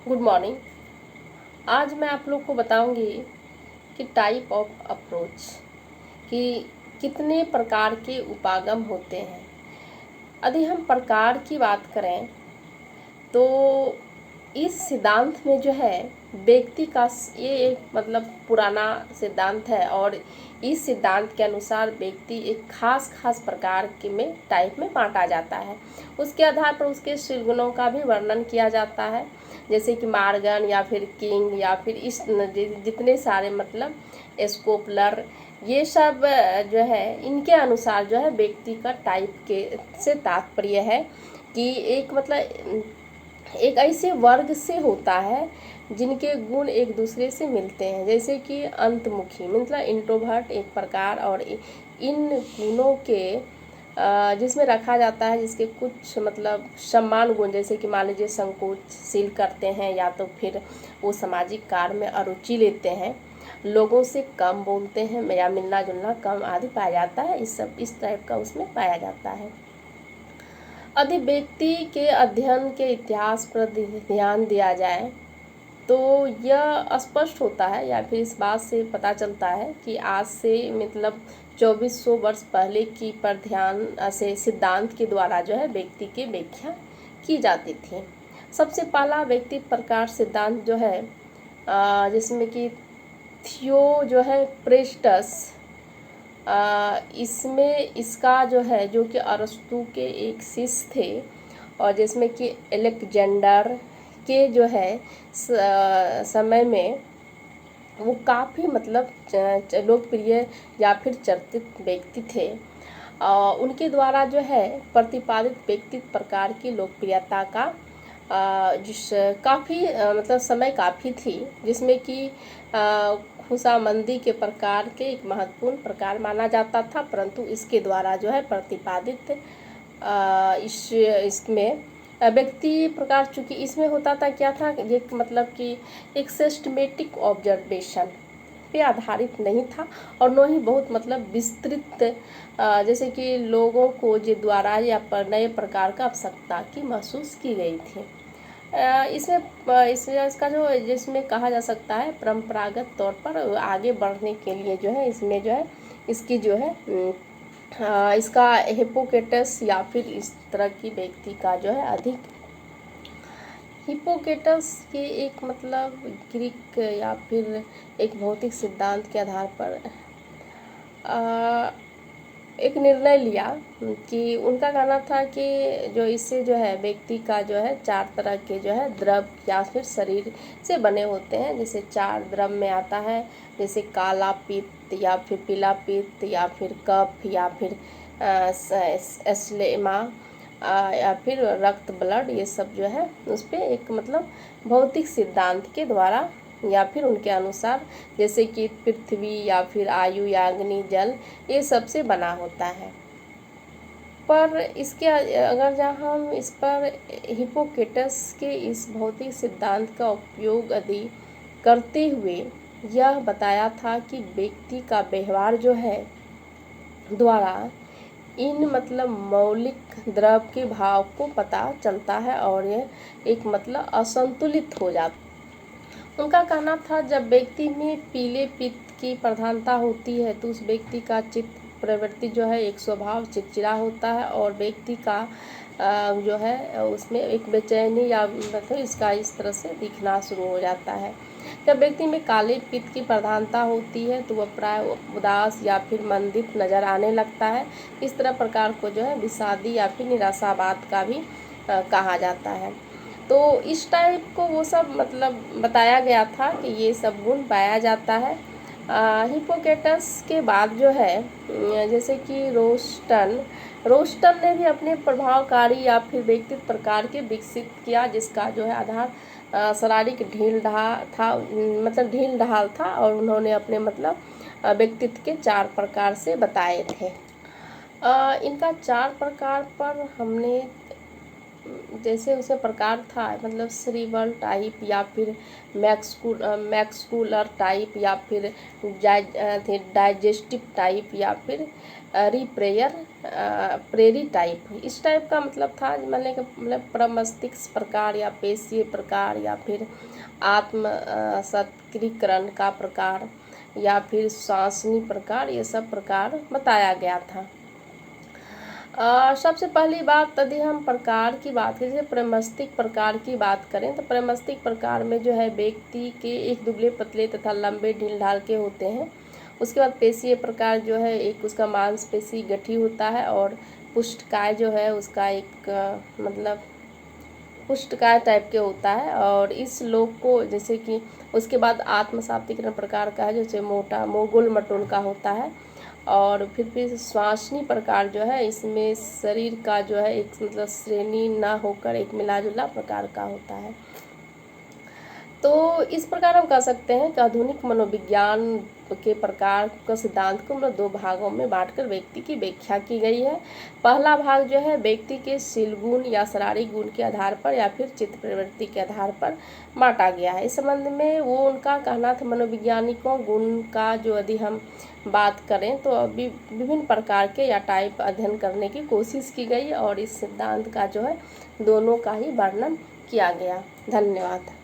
Good morning. आज मैं आप लोग को बताऊंगी कि टाइप ऑफ अप्रोच कि कितने प्रकार के उपागम होते हैं। यदि हम प्रकार की बात करें तो इस सिद्धांत में जो है व्यक्ति का ये एक पुराना सिद्धांत है और इस सिद्धांत के अनुसार व्यक्ति एक खास प्रकार के में टाइप में बांटा जाता है। उसके आधार पर उसके गुणों का भी वर्णन किया जाता है, जैसे कि मार्गन या फिर किंग या फिर इस जितने सारे स्कोपलर, ये सब जो है इनके अनुसार जो है व्यक्ति का टाइप के से तात्पर्य है कि एक ऐसे वर्ग से होता है जिनके गुण एक दूसरे से मिलते हैं, जैसे कि अंतमुखी इंट्रोवर्ट एक प्रकार, और इन गुणों के जिसमें रखा जाता है जिसके कुछ सम्मान गुण, जैसे कि मान लीजिए संकोचशील करते हैं या तो फिर वो सामाजिक कार्य में अरुचि लेते हैं, लोगों से कम बोलते हैं या मिलना जुलना कम आदि पाया जाता है। इस टाइप का उसमें पाया जाता है। यदि व्यक्ति के अध्ययन के इतिहास पर ध्यान दिया जाए तो यह स्पष्ट होता है या फिर इस बात से पता चलता है कि आज से 2400 वर्ष पहले की पर ध्यान से सिद्धांत के द्वारा जो है व्यक्ति की व्याख्या की जाती थी। सबसे पहला व्यक्ति प्रकार सिद्धांत जो है जिसमें कि थियो जो है प्रेस्टस, इसमें इसका जो है जो कि अरस्तु के एक शिष्य थे और जिसमें कि अलेक्जेंडर के जो है समय में वो काफ़ी लोकप्रिय या फिर चर्चित व्यक्ति थे। उनके द्वारा जो है प्रतिपादित व्यक्तित्व प्रकार की लोकप्रियता का जिस काफ़ी समय काफ़ी थी, जिसमें कि खुशामंदी के प्रकार के एक महत्वपूर्ण प्रकार माना जाता था, परंतु इसके द्वारा जो है प्रतिपादित इसमें व्यक्ति प्रकार, चूँकि इसमें होता था क्या था, ये कि एक सिस्टमेटिक ऑब्जर्वेशन पे आधारित नहीं था और न ही बहुत विस्तृत, जैसे कि लोगों को जो द्वारा या नए प्रकार का आवश्यकता की महसूस की गई थी। इसका जो जिसमें कहा जा सकता है परंपरागत तौर पर आगे बढ़ने के लिए जो है इसमें जो है इसकी जो है इसका हिप्पोक्रेटस या फिर इस तरह की व्यक्ति का जो है अधिक, हिप्पोक्रेटस के एक ग्रीक या फिर एक भौतिक सिद्धांत के आधार पर एक निर्णय लिया कि उनका कहना था कि जो इससे जो है व्यक्ति का जो है 4 तरह के जो है द्रव या फिर शरीर से बने होते हैं। जैसे 4 द्रव में आता है, जैसे काला पित्त या फिर पीला पित्त या फिर कफ या फिर एस्लेमा या फिर रक्त ब्लड, ये सब जो है उस पर एक भौतिक सिद्धांत के द्वारा या फिर उनके अनुसार, जैसे कि पृथ्वी या फिर आयु या अग्नि जल, ये सब से बना होता है। पर इसके अगर जहाँ हम इस पर हिप्पोक्रेटस के इस भौतिक सिद्धांत का उपयोग यदि करते हुए यह बताया था कि व्यक्ति का व्यवहार जो है द्वारा इन मौलिक द्रव के भाव को पता चलता है और यह एक असंतुलित हो जाता है। उनका कहना था जब व्यक्ति में पीले पित्त की प्रधानता होती है तो उस व्यक्ति का चित्त प्रवृत्ति जो है एक स्वभाव चिड़चिड़ा होता है और व्यक्ति का जो है उसमें एक बेचैनी या इसका इस तरह से दिखना शुरू हो जाता है। जब व्यक्ति में काले पित्त की प्रधानता होती है तो वह प्राय उदास या फिर मंदित नजर आने लगता है। इस तरह प्रकार को जो है विषादी या फिर निराशावाद का भी कहा जाता है। तो इस टाइप को वो सब बताया गया था कि ये सब गुण पाया जाता है। हिप्पोक्रेटस के बाद जो है जैसे कि रोस्टन ने भी अपने प्रभावकारी या फिर व्यक्तित्व प्रकार के विकसित किया, जिसका जो है आधार शारीरिक ढील ढाल था और उन्होंने अपने व्यक्तित्व के 4 प्रकार से बताए थे। इनका 4 प्रकार पर हमने जैसे उसे प्रकार था, मतलब सेरिब्रल टाइप या फिर मैक्सकुलर टाइप या फिर डाइजेस्टिव टाइप या फिर रिप्रेयर प्रेरी टाइप। इस टाइप का मतलब था, मतलब प्रमस्तिष्क प्रकार या पेशीय प्रकार या फिर आत्म सक्रियकरण का प्रकार या फिर श्वासनी प्रकार, ये सब प्रकार बताया गया था। सबसे पहली बात यदि हम प्रकार की बात करें, जैसे प्रमस्तिष्क प्रकार की बात करें तो प्रमस्तिष्क प्रकार में जो है व्यक्ति के एक दुबले पतले तथा लंबे ढील ढाल के होते हैं। उसके बाद पेशीय प्रकार जो है एक उसका मांसपेशी गठी होता है, और पुष्टकाय जो है उसका एक मतलब पुष्टकाय टाइप के होता है। और इस लोग को जैसे कि उसके बाद आत्मसात्विकरण प्रकार का है, जैसे मोटा गोल मटोल का होता है। और फिर श्वासनी प्रकार जो है इसमें शरीर का जो है एक मतलब श्रेणी ना होकर एक मिला जुला प्रकार का होता है। तो इस प्रकार हम कह सकते हैं कि आधुनिक मनोविज्ञान के प्रकार का सिद्धांत को मतलब 2 भागों में बांटकर व्यक्ति की व्याख्या की गई है। पहला भाग जो है व्यक्ति के शील गुण या शारीरिक गुण के आधार पर या फिर चित्त प्रवृत्ति के आधार पर बांटा गया है। इस संबंध में वो उनका कहना था, मनोवैज्ञानिकों गुण का जो यदि हम बात करें तो अभी विभिन्न प्रकार के या टाइप अध्ययन करने की कोशिश की गई और इस सिद्धांत का जो है दोनों का ही वर्णन किया गया। धन्यवाद।